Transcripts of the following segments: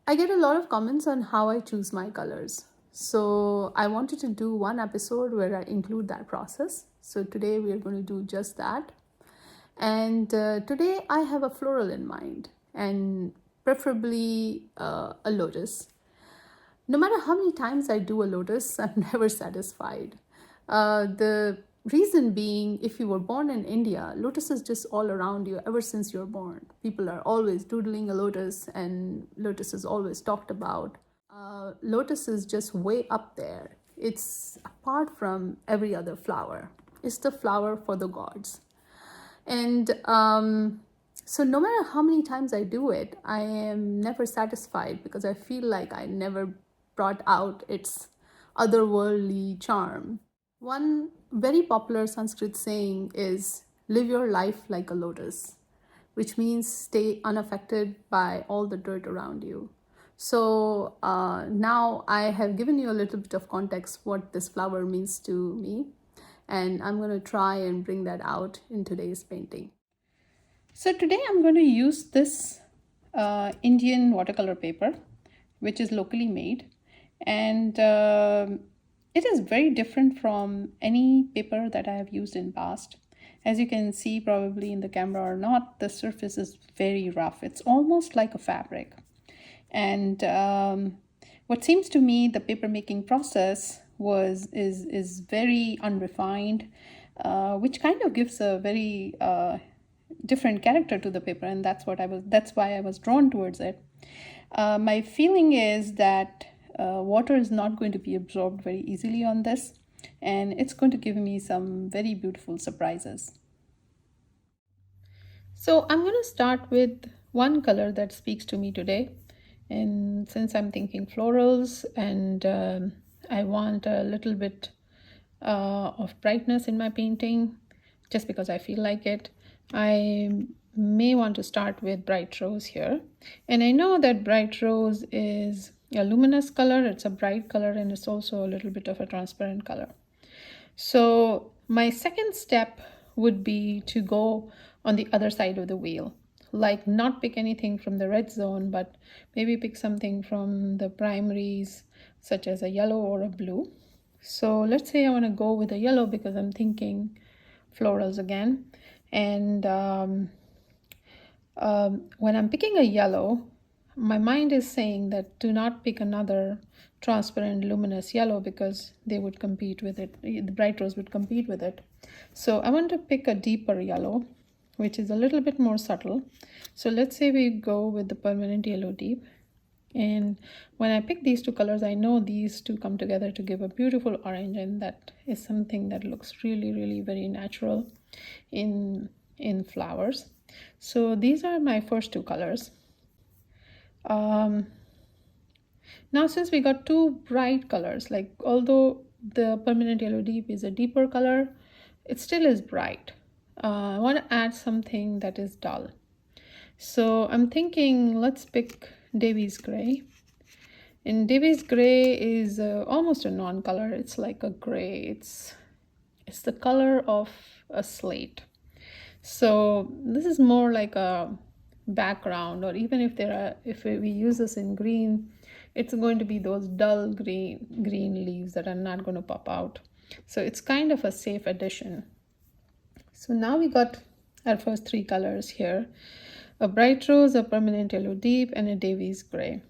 I get a lot of comments on how I choose my colors. So I wanted to do one episode where I include that process. So today we are going to do just that. And today I have a floral in mind, and preferably a lotus. No matter how many times I do a lotus, I'm never satisfied. The reason being, if you were born in India, lotus is just all around you ever since you're born. People are always doodling a lotus, and lotus is always talked about. Lotus is just way up there. It's apart from every other flower. It's the flower for the gods. And so, no matter how many times I do it, I am never satisfied because I feel like I never brought out its otherworldly charm. One very popular Sanskrit saying is live your life like a lotus, which means stay unaffected by all the dirt around you. So now I have given you a little bit of context what this flower means to me, and I'm going to try and bring that out in today's painting. So today I'm going to use this Indian watercolor paper, which is locally made, and it is very different from any paper that I have used in past. As you can see probably in the camera or not, the surface is very rough. It's almost like a fabric. And what seems to me the paper making process is very unrefined, which kind of gives a very different character to the paper, and that's why I was drawn towards it. My feeling is that water is not going to be absorbed very easily on this, and it's going to give me some very beautiful surprises. So I'm going to start with one color that speaks to me today. And since I'm thinking florals and I want a little bit of brightness in my painting, just because I feel like it, I may want to start with bright rose here. And I know that bright rose is a luminous color, it's a bright color, and it's also a little bit of a transparent color. So my second step would be to go on the other side of the wheel, like not pick anything from the red zone, but maybe pick something from the primaries, such as a yellow or a blue. So let's say I want to go with a yellow because I'm thinking florals again. And when I'm picking a yellow, my mind is saying that do not pick another transparent luminous yellow because they would compete with it. The bright rose would compete with it. So I want to pick a deeper yellow, which is a little bit more subtle. So let's say we go with the permanent yellow deep. And when I pick these two colors, I know these two come together to give a beautiful orange, and that is something that looks really, really very natural in flowers. So these are my first two colors. Now since we got two bright colors, like although the permanent yellow deep is a deeper color, it still is bright. I want to add something that is dull. So I'm thinking let's pick Davy's gray. And Davy's gray is almost a non-color. It's like a gray. It's the color of a slate. So this is more like a background, or even if we use this in green, it's going to be those dull green leaves that are not going to pop out. So it's kind of a safe addition. So now we got our first three colors here: a bright rose, a permanent yellow deep, and a Davy's gray.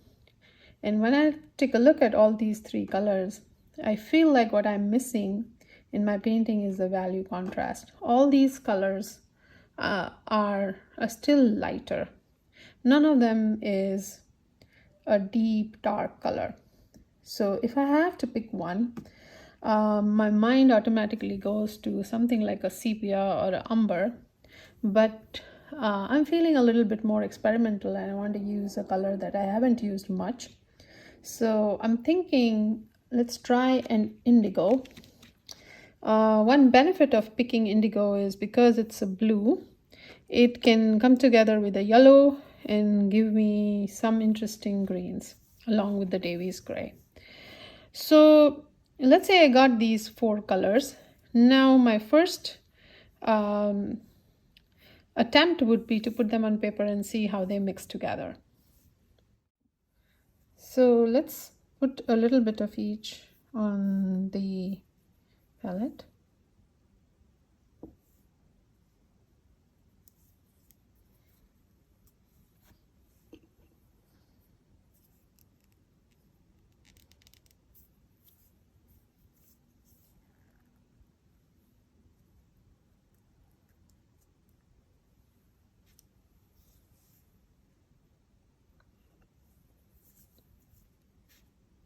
And when I take a look at all these three colors, I feel like what I'm missing in my painting is the value contrast. All these colors are still lighter. None of them is a deep dark color. So if I have to pick one, my mind automatically goes to something like a sepia or an umber, but I'm feeling a little bit more experimental and I want to use a color that I haven't used much. So I'm thinking let's try an indigo. One benefit of picking indigo is because it's a blue, it can come together with a yellow and give me some interesting greens along with the Davy's gray. So let's say I got these four colors. Now my first attempt would be to put them on paper and see how they mix together. So let's put a little bit of each on the palette.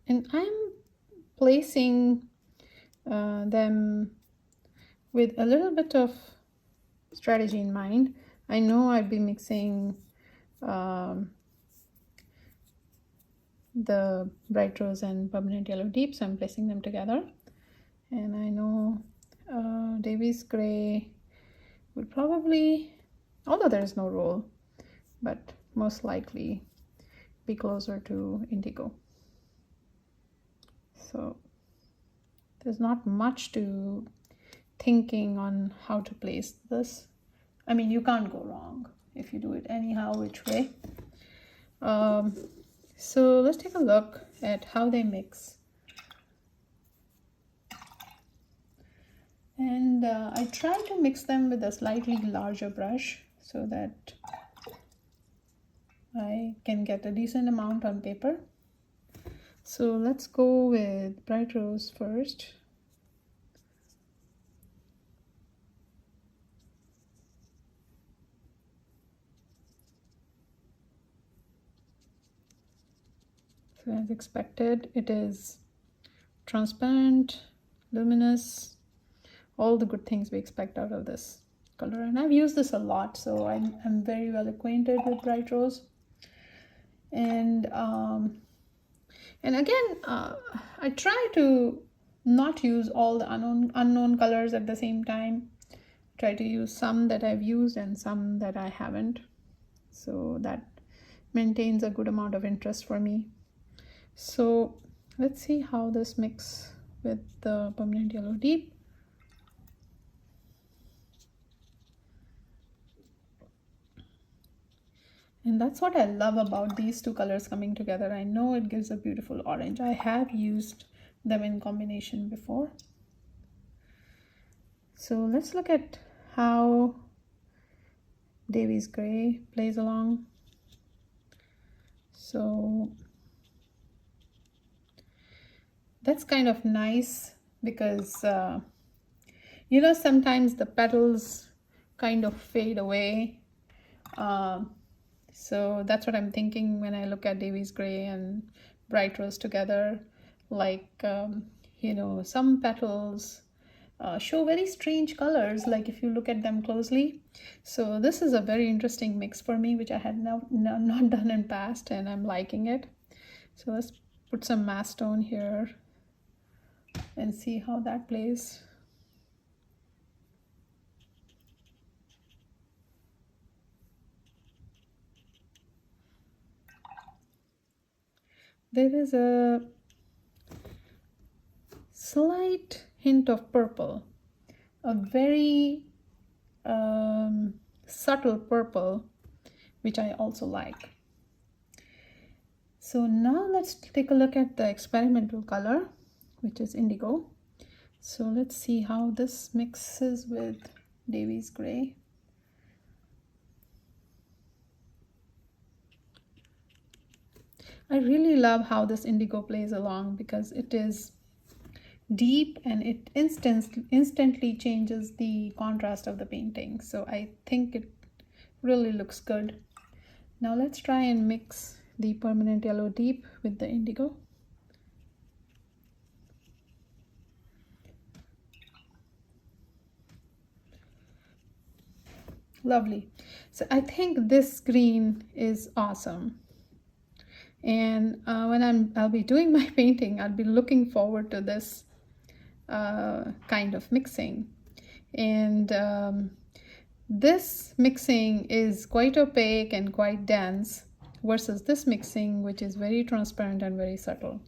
And I'm placing them with a little bit of strategy in mind. I know I'd be mixing the bright rose and permanent yellow deep, so I'm placing them together. And I know Davies gray would probably, although there is no role, but most likely be closer to indigo. So there's not much to thinking on how to place this. I mean, you can't go wrong if you do it anyhow, which way. So let's take a look at how they mix. And I try to mix them with a slightly larger brush so that I can get a decent amount on paper. So let's go with bright rose first. So as expected, it is transparent, luminous, all the good things we expect out of this color. And I've used this a lot, so I'm very well acquainted with bright rose. And again, I try to not use all the unknown colors at the same time. Try to use some that I've used and some that I haven't. So that maintains a good amount of interest for me. So let's see how this mixes with the permanent yellow deep. And that's what I love about these two colors coming together. I know it gives a beautiful orange. I have used them in combination before. So let's look at how Davies gray plays along. So that's kind of nice because you know, sometimes the petals kind of fade away. So that's what I'm thinking when I look at Davies gray and bright rose together. Like you know, some petals show very strange colors, like if you look at them closely. So this is a very interesting mix for me, which I had not done in past, and I'm liking it. So let's put some mass tone here and see how that plays. There is a slight hint of purple, a very subtle purple, which I also like. So now let's take a look at the experimental color, which is indigo. So let's see how this mixes with Davies gray. I really love how this indigo plays along because it is deep and it instantly changes the contrast of the painting. So I think it really looks good. Now let's try and mix the permanent yellow deep with the indigo. Lovely. So I think this green is awesome. And when I'll be doing my painting, I'll be looking forward to this kind of mixing. And this mixing is quite opaque and quite dense versus this mixing, which is very transparent and very subtle.